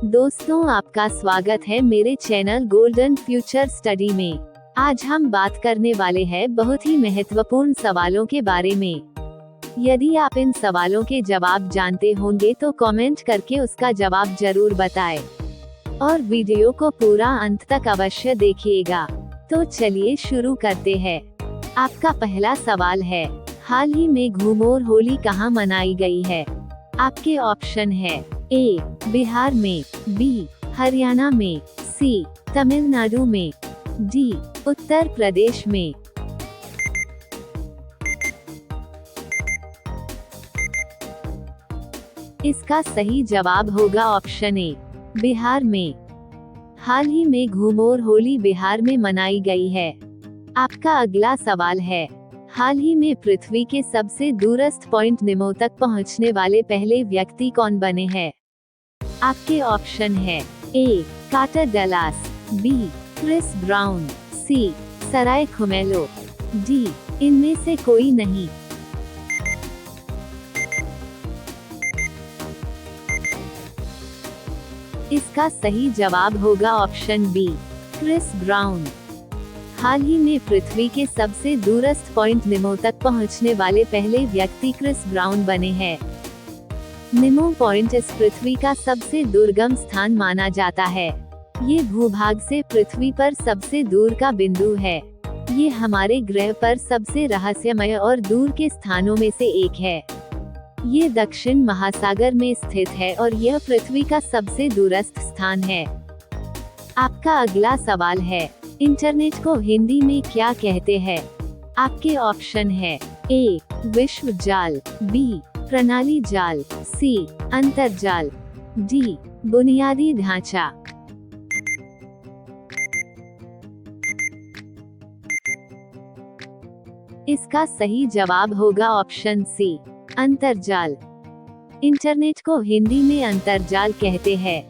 दोस्तों, आपका स्वागत है मेरे चैनल गोल्डन फ्यूचर स्टडी में। आज हम बात करने वाले हैं बहुत ही महत्वपूर्ण सवालों के बारे में। यदि आप इन सवालों के जवाब जानते होंगे तो कमेंट करके उसका जवाब जरूर बताएं और वीडियो को पूरा अंत तक अवश्य देखिएगा। तो चलिए शुरू करते हैं। आपका पहला सवाल है, हाल ही में घूमोर होली कहाँ मनाई गई है? आपके ऑप्शन है ए बिहार में, बी हरियाणा में, सी तमिलनाडु में, डी उत्तर प्रदेश में। इसका सही जवाब होगा ऑप्शन ए बिहार में। हाल ही में घूमोर होली बिहार में मनाई गई है। आपका अगला सवाल है, हाल ही में पृथ्वी के सबसे दूरस्थ पॉइंट निमो तक पहुंचने वाले पहले व्यक्ति कौन बने हैं? आपके ऑप्शन है a Carter Dallas, b Chris Brown, c Saray Khumalo, d इनमें से कोई नहीं। इसका सही जवाब होगा ऑप्शन बी क्रिस ब्राउन। हाल ही में पृथ्वी के सबसे दूरस्थ पॉइंट निमो तक पहुंचने वाले पहले व्यक्ति क्रिस ब्राउन बने हैं। निमो पॉइंट इस पृथ्वी का सबसे दुर्गम स्थान माना जाता है। ये भूभाग से पृथ्वी पर सबसे दूर का बिंदु है। ये हमारे ग्रह पर सबसे रहस्यमय और दूर के स्थानों में से एक है। ये दक्षिण महासागर में स्थित है और यह पृथ्वी का सबसे दूरस्थ स्थान है। आपका अगला सवाल है, इंटरनेट को हिंदी में क्या कहते हैं? आपके ऑप्शन है ए विश्व जाल, बी प्रणाली जाल, सी अंतर्जाल, डी बुनियादी ढांचा। इसका सही जवाब होगा ऑप्शन सी अंतर्जाल। इंटरनेट को हिंदी में अंतर्जाल कहते हैं।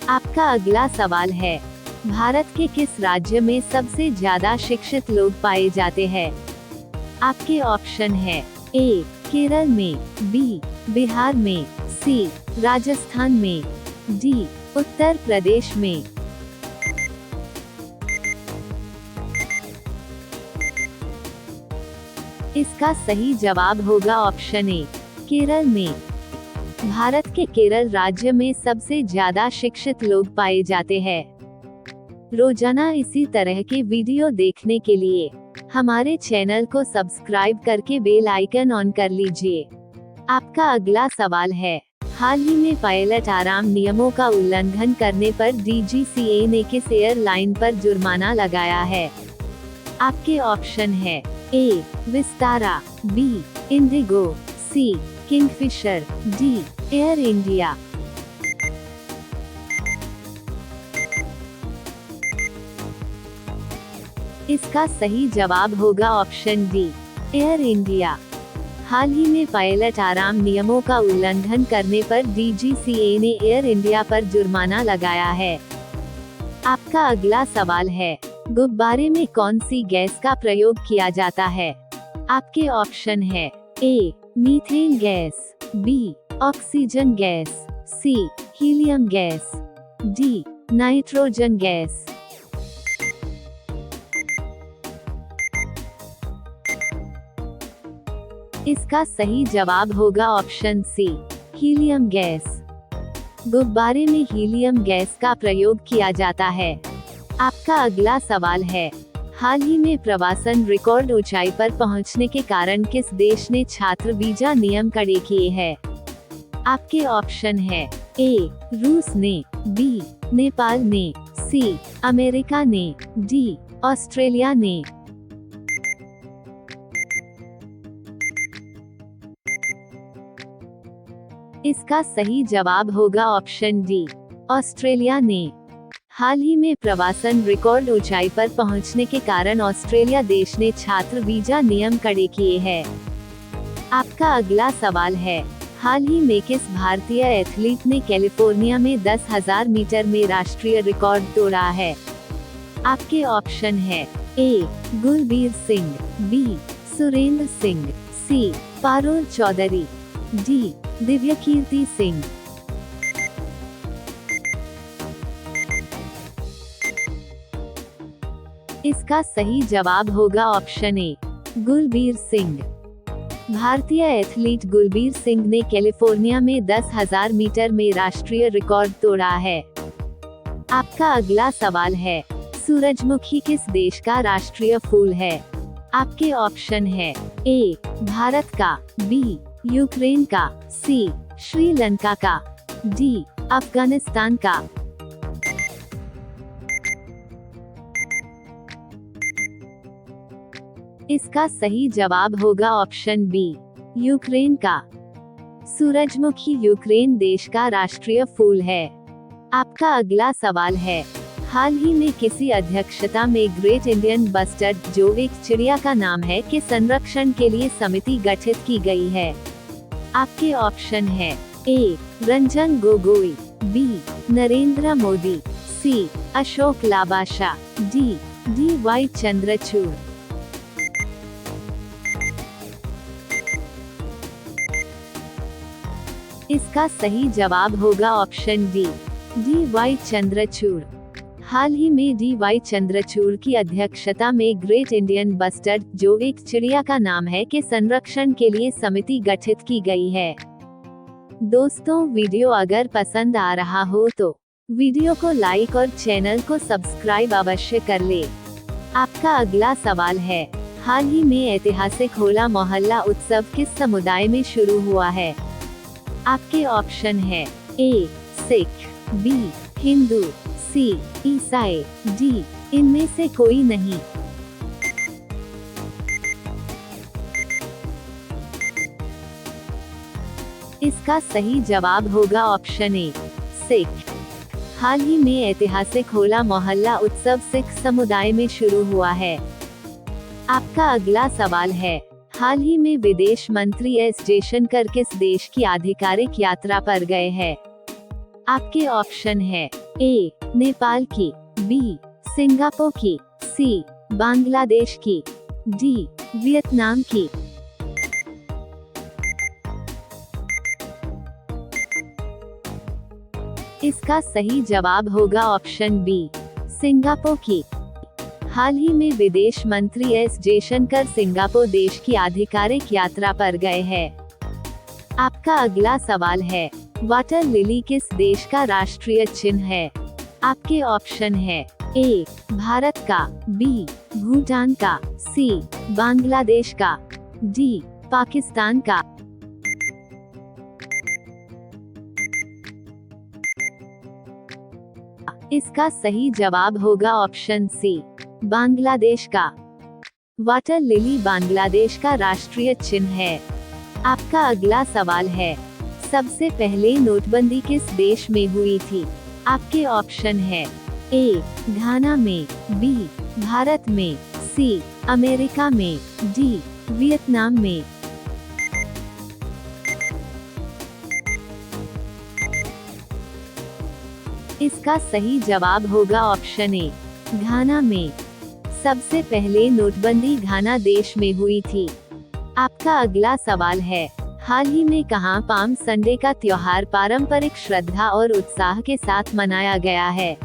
आपका अगला सवाल है, भारत के किस राज्य में सबसे ज्यादा शिक्षित लोग पाए जाते हैं? आपके ऑप्शन है ए केरल में, बी बिहार में, सी राजस्थान में, डी उत्तर प्रदेश में। इसका सही जवाब होगा ऑप्शन ए केरल में। भारत के केरल राज्य में सबसे ज्यादा शिक्षित लोग पाए जाते हैं। रोजाना इसी तरह के वीडियो देखने के लिए हमारे चैनल को सब्सक्राइब करके बेल आइकन ऑन कर लीजिए। आपका अगला सवाल है, हाल ही में पायलट आराम नियमों का उल्लंघन करने पर DGCA ने किस एयरलाइन पर जुर्माना लगाया है? आपके ऑप्शन है ए विस्तारा, बी इंडिगो, सी किंगफिशर, डी एयर इंडिया। इसका सही जवाब होगा ऑप्शन डी एयर इंडिया। हाल ही में पायलट आराम नियमों का उल्लंघन करने पर DGCA ने एयर इंडिया पर जुर्माना लगाया है। आपका अगला सवाल है, गुब्बारे में कौन सी गैस का प्रयोग किया जाता है? आपके ऑप्शन है A methane gas, B oxygen gas, C helium gas, D nitrogen gas. इसका सही जवाब होगा ऑप्शन सी हीलियम गैस। गुब्बारे में हीलियम गैस का प्रयोग किया जाता है। आपका अगला सवाल है, हाल ही में प्रवासन रिकॉर्ड ऊंचाई पर पहुंचने के कारण किस देश ने छात्र वीजा नियम कड़े किए हैं? आपके ऑप्शन है ए रूस ने, बी नेपाल ने, सी अमेरिका ने, डी ऑस्ट्रेलिया ने। इसका सही जवाब होगा ऑप्शन डी ऑस्ट्रेलिया ने। हाल ही में प्रवासन रिकॉर्ड ऊंचाई पर पहुंचने के कारण ऑस्ट्रेलिया देश ने छात्र वीजा नियम कड़े किए हैं। आपका अगला सवाल है, हाल ही में किस भारतीय एथलीट ने कैलिफोर्निया में 10,000 मीटर में राष्ट्रीय रिकॉर्ड तोड़ा है? आपके ऑप्शन है ए गुरबीर सिंह, बी सुरेंद्र सिंह, सी पारुल चौधरी, डी दिव्यकीर्ति सिंह। इसका सही जवाब होगा ऑप्शन ए, गुलबीर सिंह। भारतीय एथलीट गुलबीर सिंह ने कैलिफोर्निया में 10,000 मीटर में राष्ट्रीय रिकॉर्ड तोड़ा है। आपका अगला सवाल है, सूरजमुखी किस देश का राष्ट्रीय फूल है? आपके ऑप्शन है, ए भारत का, बी यूक्रेन का, सी श्रीलंका का, डी अफगानिस्तान का। इसका सही जवाब होगा ऑप्शन बी, यूक्रेन का। सूरजमुखी यूक्रेन देश का राष्ट्रीय फूल है। आपका अगला सवाल है, हाल ही में किसी अध्यक्षता में ग्रेट इंडियन बस्टर्ड, जो एक चिड़िया का नाम है, के संरक्षण के लिए समिति गठित की गई है? आपके ऑप्शन है, ए रंजन गोगोई, बी नरेंद्र मोदी, सी अशोक लाबाशा, डी वाई चंद्रचूड़। इसका सही जवाब होगा ऑप्शन डी वाई चंद्रचूड़। हाल ही में डी वाई चंद्रचूड़ की अध्यक्षता में ग्रेट इंडियन बस्टर्ड, जो एक चिड़िया का नाम है, के संरक्षण के लिए समिति गठित की गई है। दोस्तों, वीडियो अगर पसंद आ रहा हो तो वीडियो को लाइक और चैनल को सब्सक्राइब अवश्य कर ले। आपका अगला सवाल है, हाल ही में ऐतिहासिक होला मोहल्ला उत्सव किस समुदाय में शुरू हुआ है? आपके ऑप्शन है, ए सिख, बी हिंदू, सी ईसाई, डी इनमें से कोई नहीं। इसका सही जवाब होगा ऑप्शन ए, सिख। हाल ही में ऐतिहासिक होला मोहल्ला उत्सव सिख समुदाय में शुरू हुआ है। आपका अगला सवाल है, हाल ही में विदेश मंत्री एस जयशंकर किस देश की आधिकारिक यात्रा पर गए हैं? आपके ऑप्शन है, ए नेपाल की, बी सिंगापुर की, सी बांग्लादेश की, डी वियतनाम की। इसका सही जवाब होगा ऑप्शन बी, सिंगापुर की। हाल ही में विदेश मंत्री एस जयशंकर सिंगापुर देश की आधिकारिक यात्रा पर गए हैं। आपका अगला सवाल है, वाटर लिली किस देश का राष्ट्रीय चिन्ह है? आपके ऑप्शन है, ए भारत का, बी भूटान का, सी बांग्लादेश का, डी पाकिस्तान का। इसका सही जवाब होगा ऑप्शन सी, बांग्लादेश का। वाटर लिली बांग्लादेश का राष्ट्रीय चिन्ह है। आपका अगला सवाल है, सबसे पहले नोटबंदी किस देश में हुई थी? आपके ऑप्शन है, ए घाना में, बी भारत में, सी अमेरिका में, डी वियतनाम में। इसका सही जवाब होगा ऑप्शन ए, घाना में। सबसे पहले नोटबंदी घाना देश में हुई थी। आपका अगला सवाल है, हाल ही में कहां पाम संडे का त्योहार पारंपरिक श्रद्धा और उत्साह के साथ मनाया गया है?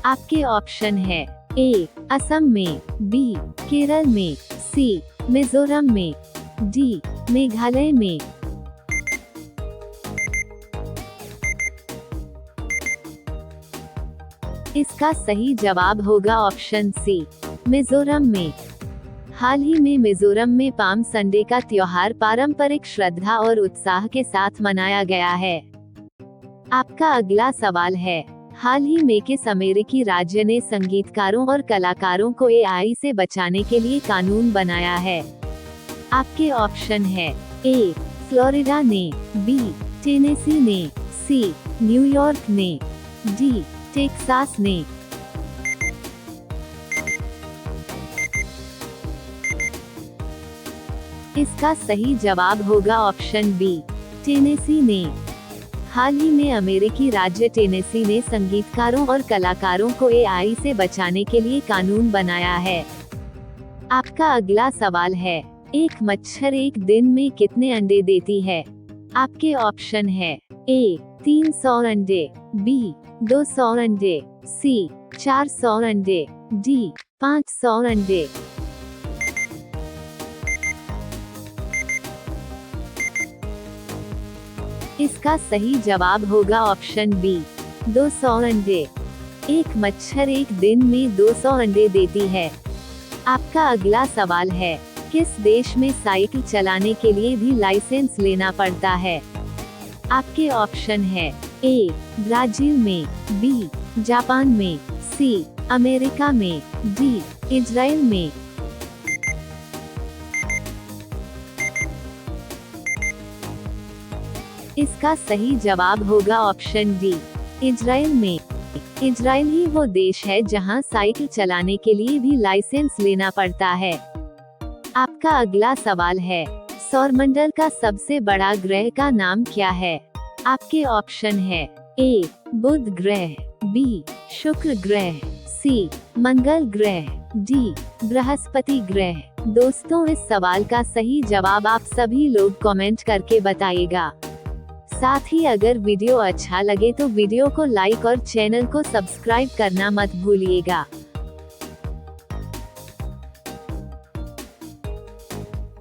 आपके ऑप्शन है, ए असम में, बी केरल में, सी मिजोरम में, डी मेघालय में। इसका सही जवाब होगा ऑप्शन सी, मिजोरम में। हाल ही में मिजोरम में पाम संडे का त्योहार पारंपरिक श्रद्धा और उत्साह के साथ मनाया गया है। आपका अगला सवाल है, हाल ही में किस अमेरिकी राज्य ने संगीतकारों और कलाकारों को एआई से बचाने के लिए कानून बनाया है? आपके ऑप्शन है, ए फ्लोरिडा ने, बी टेनेसी ने, सी न्यूयॉर्क ने, डी टेक्सास ने। इसका सही जवाब होगा ऑप्शन बी, टेनेसी ने। हाल ही में अमेरिकी राज्य टेनेसी ने संगीतकारों और कलाकारों को एआई से बचाने के लिए कानून बनाया है। आपका अगला सवाल है, एक मच्छर एक दिन में कितने अंडे देती है? आपके ऑप्शन है, ए 300 अंडे, बी 200 अंडे, सी 400 अंडे, डी 500 अंडे। इसका सही जवाब होगा ऑप्शन बी, 200 अंडे। एक मच्छर एक दिन में 200 अंडे देती है। आपका अगला सवाल है, किस देश में साइकिल चलाने के लिए भी लाइसेंस लेना पड़ता है? आपके ऑप्शन है, ए ब्राजील में, बी जापान में, सी अमेरिका में, डी इजराइल में। इसका सही जवाब होगा ऑप्शन डी, इजराइल में। इजराइल ही वो देश है जहां साइकिल चलाने के लिए भी लाइसेंस लेना पड़ता है। आपका अगला सवाल है, सौरमंडल का सबसे बड़ा ग्रह का नाम क्या है? आपके ऑप्शन है, ए बुध ग्रह, बी शुक्र ग्रह, सी मंगल ग्रह, डी बृहस्पति ग्रह। दोस्तों, इस सवाल का सही जवाब आप सभी लोग कमेंट करके बताइएगा। साथ ही अगर वीडियो अच्छा लगे तो वीडियो को लाइक और चैनल को सब्सक्राइब करना मत भूलिएगा।